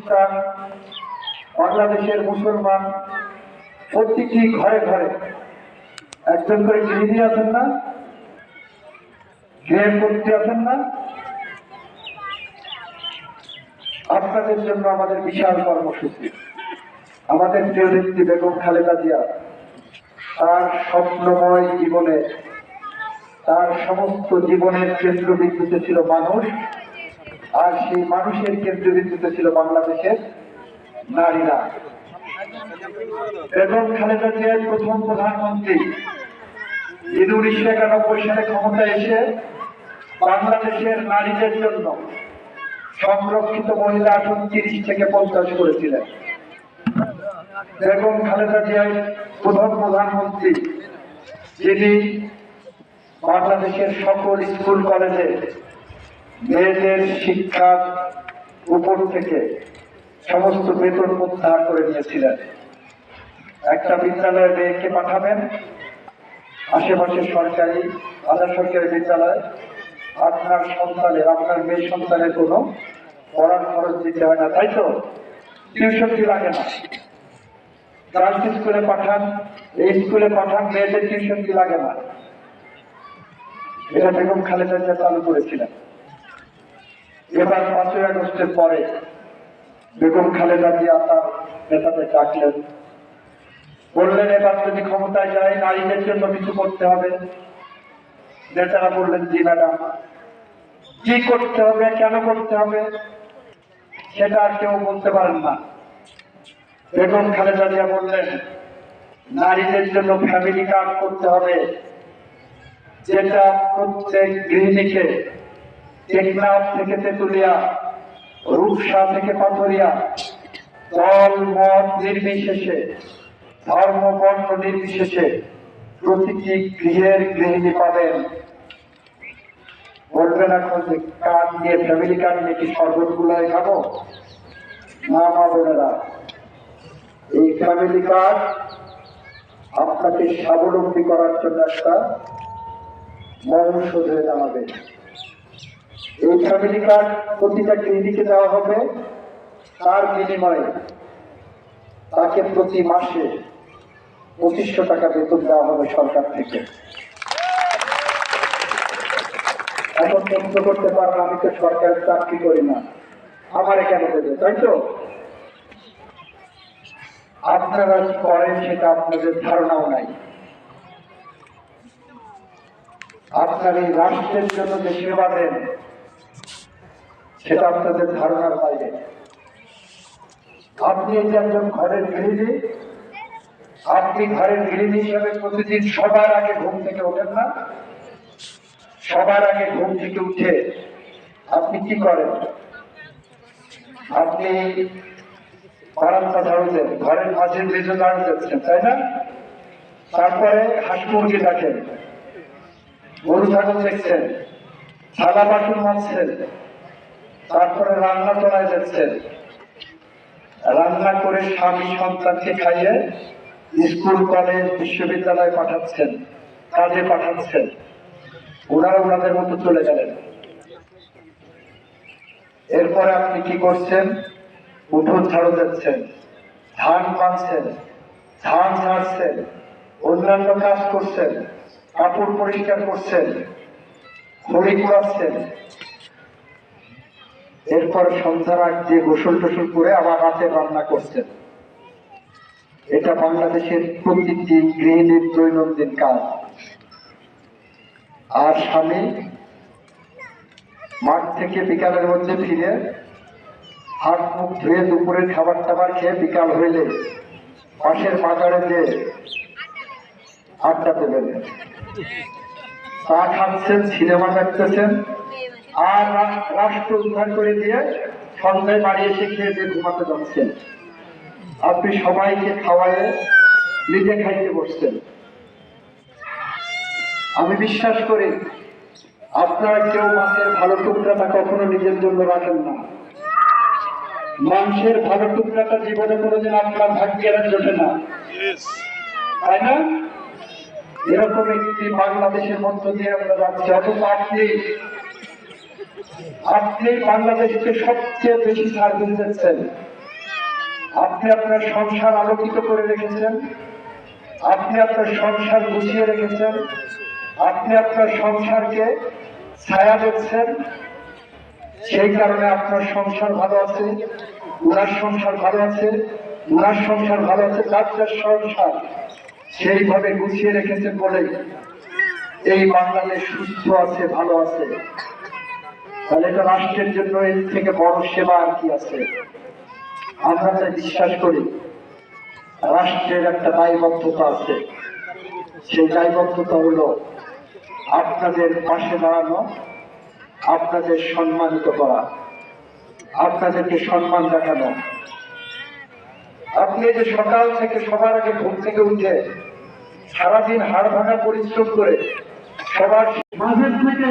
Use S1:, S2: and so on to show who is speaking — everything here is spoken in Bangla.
S1: খ্রিস্টান, বাংলাদেশের মুসলমান প্রতিটি ঘরে ঘরে একজন করে গৃহিণী আছেন না, গৃহকর্ত্রী আছেন না। আপনাদের জন্য আমাদের বিশাল কর্মসূচি। আমাদের প্রিয় নেত্রী বেগম খালেদা জিয়া তার স্বপ্নময় জীবনে, তার সমস্ত জীবনের কেন্দ্রবিন্দুতে ছিল মানুষ, আর সেই মানুষের কেন্দ্রবিন্দুতে ছিল বাংলাদেশের নারীরা। বেগম খালেদা জিয়ার প্রথম প্রধানমন্ত্রী, যিনি 1991 সালে ক্ষমতায় এসে বাংলাদেশের নারীদের জন্য সংরক্ষিত মহিলা আসন 30 থেকে 50 করেছিলেন। বেগম খালেদা জিয়ার প্রথম প্রধানমন্ত্রী, যিনি বাংলাদেশের সকল স্কুল কলেজে মেয়েদের শিক্ষার উপর থেকে সমস্ত বেতন প্রত্যাহার করে নিয়েছিলেন। একটা বিদ্যালয়ের মেয়েকে পাঠাবেন, আশেপাশে সরকারি আধা সরকারি বিদ্যালয়, আপনার সন্তানের, আপনার মেয়ে সন্তানের কোনো পড়ার খরচ দিতে হয় না, তাই তো? টিউশন ফি লাগে না। গার্লস স্কুলে পাঠান, এই স্কুলে পাঠান, মেয়েদের টিউশন ফি লাগে না। এটা বেগম খালেদা জিয়া চালু করেছিলেন। এবার 5ই আগস্টের পরে বেগম খালেদা জিয়া তার নেতাদের ডাকলেন, বললেন এবার যদি ক্ষমতায় যায় নারীদের জন্য কিছু করতে হবে। নেতারা বললেন জি ম্যাডাম। কি করতে হবে, কেন করতে হবে, সেটা আর কেউ বলতে পারেন না। বেগম খালেদা জিয়া বললেন নারীদের জন্য ফ্যামিলি কার্ড করতে হবে, যেটা প্রত্যেক গৃহিণীকে টেকনাফ থেকে তেতুলিয়া, রূপসা থেকে পাথরিয়া, দল মত নির্বিশেষে, ধর্ম বর্ণ নির্বিশেষে প্রতিটি গৃহের গৃহিণী পাবেন। বলবেন এখন যে কার্ড নিয়ে, ফ্যামিলি কার্ড নিয়ে কি শরবত গুলায় খাবো? না মা বোনেরা, এই ফ্যামিলি কার্ড আপনাকে স্বাবলম্বী করার জন্য একটা মহৌষধ হয়ে দাঁড়াবে। এই ফ্যামিলি কার্ড প্রতিটা গৃহিণীকে দেওয়া হবে, তার বিনিময়ে তাকে প্রতি মাসে 2500 টাকা বেতন দেওয়া হবে সরকার থেকে। এখন প্রশ্ন করতে পারেন, আমি তো সরকারের চাকরি করি না, আমার কেন দেবে, তাই তো? আপনারা কি করেন সেটা আপনাদের ধারণাও নাই। আপনার এই রাষ্ট্রের জন্য যে সেবা দেন সেটা আপনাদের ধারণার বাইরে। আপনি এই যে একজন ঘরের গৃহিণী, আপনি ঘরের গৃহিণী হিসাবে প্রতিদিন সবার আগে ঘুম থেকে ওঠেন না? সবার আগে ঘুম থেকে উঠে আপনি কি করেন? আপনি বারান্দা ঝাড়ু দেন, ঘরের মাঝে মেঝে ঝাড়ু দিচ্ছেন, তাই না? তারপরে হাঁস মুরগি রাখেন, গরু ছাগল দেখছেন, থালা বাসন মাজছেন, তারপরে রান্না চলায় যাচ্ছেন, রান্না করে স্বামী সন্তানকে খাইয়ে স্কুল কলেজ বিশ্ববিদ্যালয়ে পাঠাচ্ছেন, কাজে পাঠাচ্ছেন, ওনারা ওনাদের মতো চলে গেলেন। এরপরে আপনি কি করছেন? উঠোন ঝাড়ু দিচ্ছেন, ধান বাঁধছেন, ধান ঝাড়ছেন, অন্যান্য কাজ করছেন, কাপড় পরিষ্কার করছেন, খড়ি কুড়াচ্ছেন। এরপর সন্ধ্যার আগ দিয়ে গোসল টোসল করে আবার রাতে রান্না করছেন। এটা বাংলাদেশের প্রতিটি গৃহিণীর দৈনন্দিন কাজ। আর স্বামী মাঠ থেকে বিকালের মধ্যে ফিরে হাত মুখ ধুয়ে দুপুরের খাবার টাবার খেয়ে বিকাল হইলে পাশের বাজারে যে আড্ডা দেবেন, চা খাচ্ছেন, সিনেমা দেখতেছেন, আর রাষ্ট্র উদ্ধার করে দিয়ে সন্ধ্যায় বাড়ি এসে খেয়ে দিয়ে ঘুমাতে যাচ্ছেন। আপনি সবাইকে খাওয়ায় নিজে খাইতে বসছেন। আমি বিশ্বাস করি আপনারা কেউ মাছের ভালো টুকরাটা কখনো নিজের জন্য রাখেন না। মাংসের ভালো টুকরাটা জীবনে কোনোদিন আপনার ভাগ্যের জোটে না, তাই না? এরকম একটি বাংলাদেশের মধ্য দিয়ে আমরা যাচ্ছি। অথচ আপনি বাংলাদেশকে সবচেয়ে বেশি সার্ভিস দিচ্ছেন। আপনি আপনার সংসার আলোকিত করে রেখেছেন, আপনি আপনার সংসার গুছিয়ে রেখেছেন, আপনি আপনার সংসারকে ছায়া দিচ্ছেন। সেই কারণে আপনার সংসার ভালো আছে, উনার সংসার ভালো আছে, উনার সংসার ভালো আছে, তার যার সংসার সেইভাবে গুছিয়ে রেখেছেন বলে এই বাংলাদেশ সুস্থ আছে, ভালো আছে। তাহলে এটা রাষ্ট্রের জন্য এর থেকে বড় সেবা আর কি আছে? আমরা তাই বিশ্বাস করি রাষ্ট্রের একটা দায়বদ্ধতা আছে। সেই দায়বদ্ধতা হলো আপনাদের পাশে দাঁড়ানো, আপনাদের সম্মানিত করা, আপনাদেরকে সম্মান দেখানো। আপনি যে সকাল থেকে সবার আগে ঘুম থেকে উঠে সারাদিন হাড় ভাঙা পরিশ্রম করে সবার মাঝের থেকে